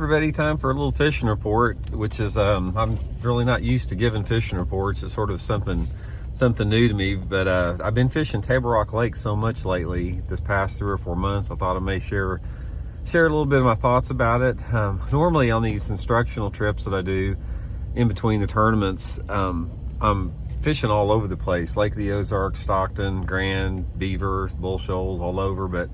Everybody, time for a little fishing report, which is I'm really not used to giving fishing reports. It's sort of something new to me, but I've been fishing Table Rock Lake so much lately this past 3 or 4 months. I thought I may share a little bit of my thoughts about it. Normally on these instructional trips that I do in between the tournaments, I'm fishing all over the place: Lake of the Ozarks, Stockton, Grand, Beaver, Bull Shoals, all over. But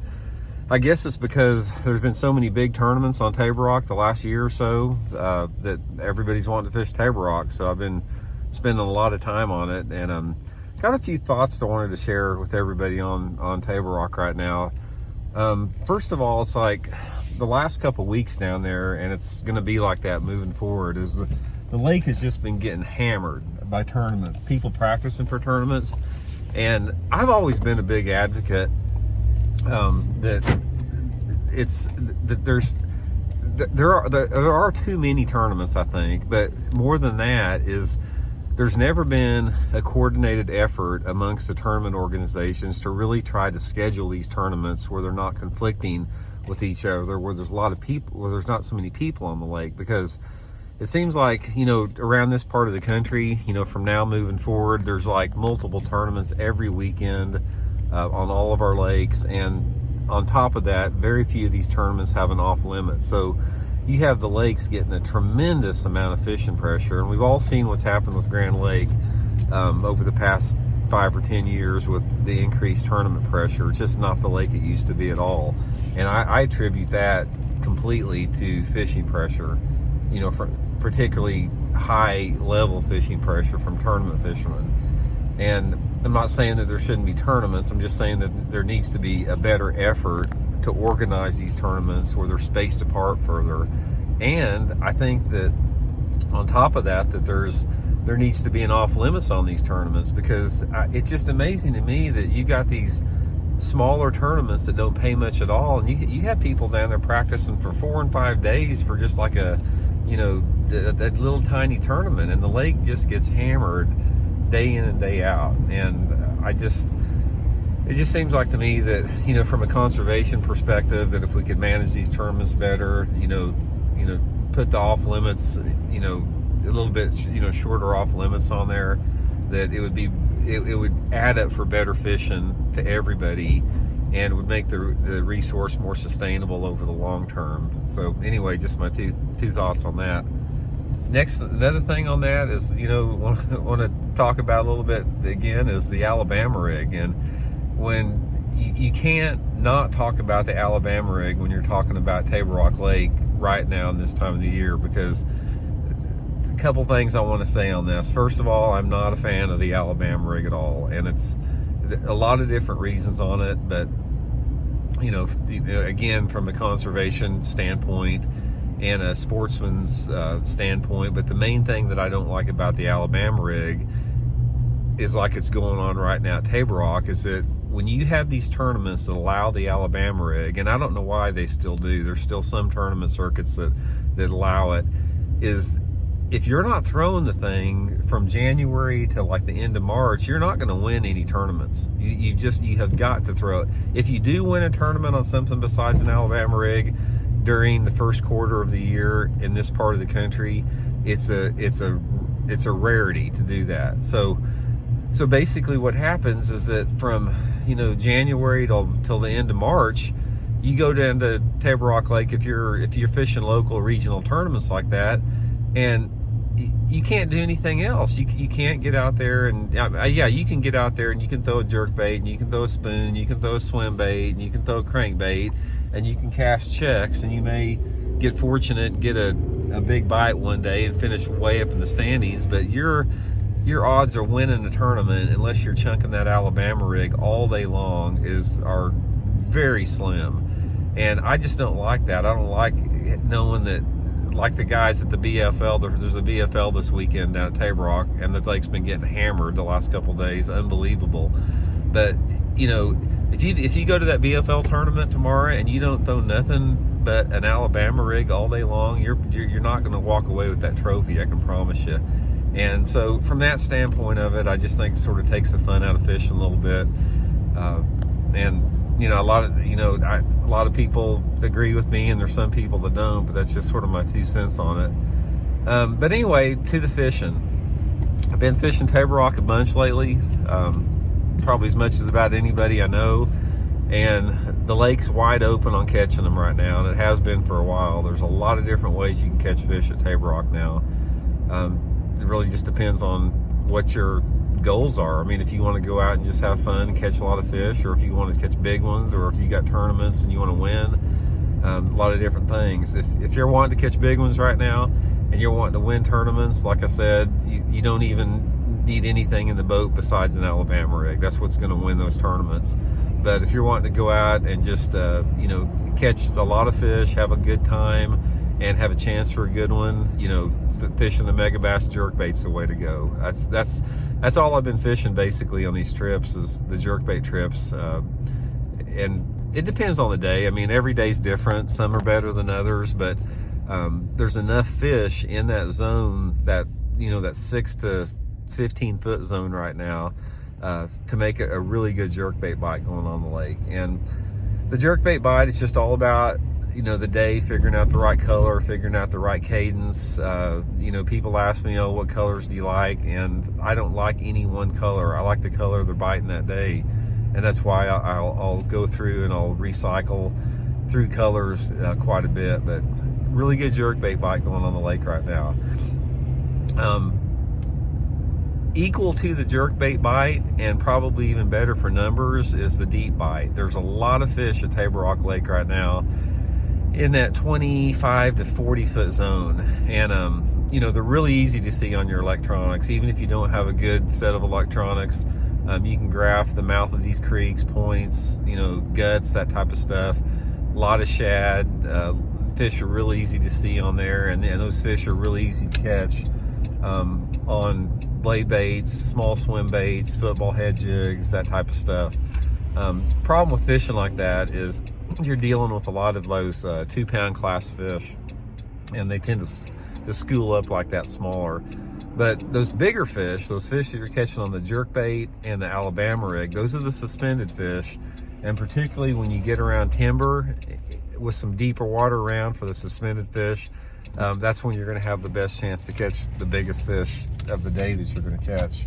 I guess it's because there's been so many big tournaments on Table Rock the last year or so that everybody's wanting to fish Table Rock. So I've been spending a lot of time on it, and got a few thoughts I wanted to share with everybody on Table Rock right now. First of all, it's like the last couple weeks down there, and it's going to be like that moving forward, is the lake has just been getting hammered by tournaments, people practicing for tournaments. And I've always been a big advocate that there are too many tournaments, I think. But more than that is there's never been a coordinated effort amongst the tournament organizations to really try to schedule these tournaments where they're not conflicting with each other, where there's a lot of people, where there's not so many people on the lake. Because it seems like, around this part of the country, from now moving forward, there's like multiple tournaments every weekend on all of our lakes. And on top of that, very few of these tournaments have an off limit. So you have the lakes getting a tremendous amount of fishing pressure. And we've all seen what's happened with Grand Lake over the past 5 or 10 years with the increased tournament pressure. It's just not the lake it used to be at all. And I attribute that completely to fishing pressure, particularly high level fishing pressure from tournament fishermen. And I'm not saying that there shouldn't be tournaments. I'm just saying that there needs to be a better effort to organize these tournaments where they're spaced apart further. And I think that on top of that, there needs to be an off limits on these tournaments, because it's just amazing to me that you got these smaller tournaments that don't pay much at all, and you have people down there practicing for 4 and 5 days for just like that little tiny tournament, and the lake just gets hammered day in and day out. And it just seems like to me that, from a conservation perspective, that if we could manage these tournaments better, put the off limits, a little bit, shorter off limits on there, that it would add up for better fishing to everybody, and would make the resource more sustainable over the long term. So anyway, just my two thoughts on that. Next, another thing on that is, want to talk about a little bit again, is the Alabama rig. And when you can't not talk about the Alabama rig when you're talking about Table Rock Lake right now in this time of the year, because a couple things I want to say on this. First of all, I'm not a fan of the Alabama rig at all, and it's a lot of different reasons on it. But again, from a conservation standpoint and a sportsman's standpoint, but the main thing that I don't like about the Alabama rig is, like it's going on right now at Table Rock, is that when you have these tournaments that allow the Alabama rig, and I don't know why they still do, there's still some tournament circuits that allow it, is if you're not throwing the thing from January to like the end of March, you're not going to win any tournaments. You have got to throw it. If you do win a tournament on something besides an Alabama rig during the first quarter of the year in this part of the country, it's a rarity to do that. So basically what happens is that from January till the end of March, you go down to Table Rock Lake if you're fishing local regional tournaments like that, and you can't do anything else. You can't get out there and you can get out there and you can throw a jerk bait, and you can throw a spoon, you can throw a swim bait, and you can throw a crankbait, and you can cast checks, and you may get fortunate and get a big bite one day and finish way up in the standings. But your odds of winning a tournament, unless you're chunking that Alabama rig all day long, are very slim. And I just don't like that. I don't like knowing that, like the guys at the BFL, there's a BFL this weekend down at Table Rock, and the lake's been getting hammered the last couple of days. Unbelievable. But if you go to that BFL tournament tomorrow and you don't throw nothing but an Alabama rig all day long, you're not going to walk away with that trophy, I can promise you. And so from that standpoint of it, I just think it sort of takes the fun out of fishing a little bit. And a lot of people agree with me, and there's some people that don't, but that's just sort of my 2 cents on it. But anyway, to the fishing. I've been fishing Table Rock a bunch lately, probably as much as about anybody I know, and the lake's wide open on catching them right now, and it has been for a while. There's a lot of different ways you can catch fish at Table Rock now. It really just depends on what your goals are. I mean, if you want to go out and just have fun and catch a lot of fish, or if you want to catch big ones, or if you got tournaments and you want to win, a lot of different things. If you're wanting to catch big ones right now and you're wanting to win tournaments, like I said, you don't even need anything in the boat besides an Alabama rig. That's what's going to win those tournaments. But if you're wanting to go out and just catch a lot of fish, have a good time, and have a chance for a good one, fishing the mega bass jerkbait's the way to go. That's all I've been fishing basically on these trips, is the jerkbait trips. And it depends on the day. I mean, every day's different. Some are better than others, but there's enough fish in that zone, that 6 to 15 foot zone right now, to make it a really good jerkbait bite going on the lake. And the jerkbait bite is just all about the day, figuring out the right color, figuring out the right cadence. People ask me, what colors do you like? And I don't like any one color. I like the color they're biting that day. And that's why I'll go through and I'll recycle through colors quite a bit. But really good jerkbait bite going on the lake right now. Equal to the jerkbait bite, and probably even better for numbers, is the deep bite. There's a lot of fish at Table Rock Lake right now in that 25 to 40 foot zone, and they're really easy to see on your electronics. Even if you don't have a good set of electronics, you can graph the mouth of these creeks, points, guts, that type of stuff. A lot of shad. Fish are really easy to see on there, and those fish are really easy to catch on blade baits, small swim baits, football head jigs, that type of stuff. Problem with fishing like that is you're dealing with a lot of those 2 pound class fish, and they tend to school up like that smaller. But those bigger fish, those fish that you're catching on the jerkbait and the Alabama rig, those are the suspended fish. And particularly when you get around timber with some deeper water around for the suspended fish, that's when you're going to have the best chance to catch the biggest fish of the day that you're going to catch.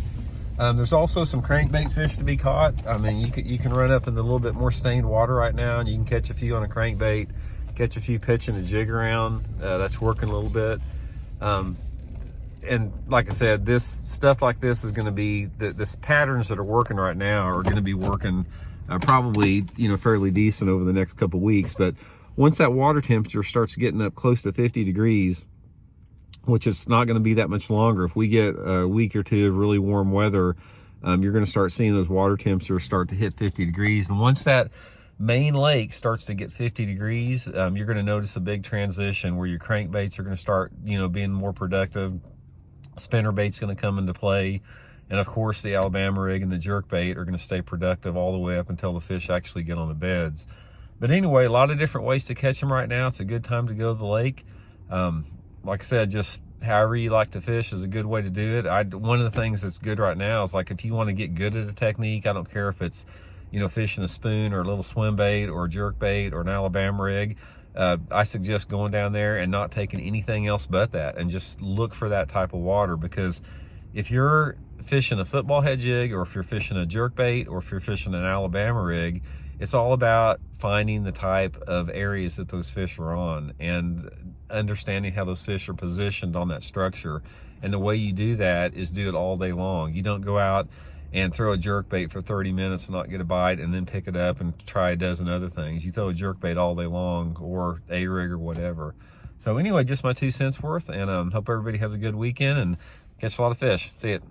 There's also some crankbait fish to be caught. I mean, you can run up in the little bit more stained water right now, and you can catch a few on a crankbait, catch a few pitching a jig around. That's working a little bit. And like I said, this stuff like this is going to be, this patterns that are working right now are going to be working probably fairly decent over the next couple weeks. But once that water temperature starts getting up close to 50 degrees, which is not going to be that much longer. If we get a week or two of really warm weather, you're going to start seeing those water temperatures start to hit 50 degrees. And once that main lake starts to get 50 degrees, you're going to notice a big transition where your crankbaits are going to start, being more productive. Spinner bait's going to come into play. And of course, the Alabama rig and the jerkbait are going to stay productive all the way up until the fish actually get on the beds. But anyway, a lot of different ways to catch them right now. It's a good time to go to the lake. Like I said, just however you like to fish is a good way to do it. One of the things that's good right now is, like, if you want to get good at a technique, I don't care if it's, fishing a spoon or a little swim bait or a jerk bait or an Alabama rig. I suggest going down there and not taking anything else but that, and just look for that type of water. Because if you're fishing a football head jig, or if you're fishing a jerk bait, or if you're fishing an Alabama rig, it's all about finding the type of areas that those fish are on and understanding how those fish are positioned on that structure. And the way you do that is do it all day long. You don't go out and throw a jerk bait for 30 minutes and not get a bite, and then pick it up and try a dozen other things. You throw a jerk bait all day long, or a rig, or whatever. So anyway, just my 2 cents worth, and hope everybody has a good weekend and catch a lot of fish. See it.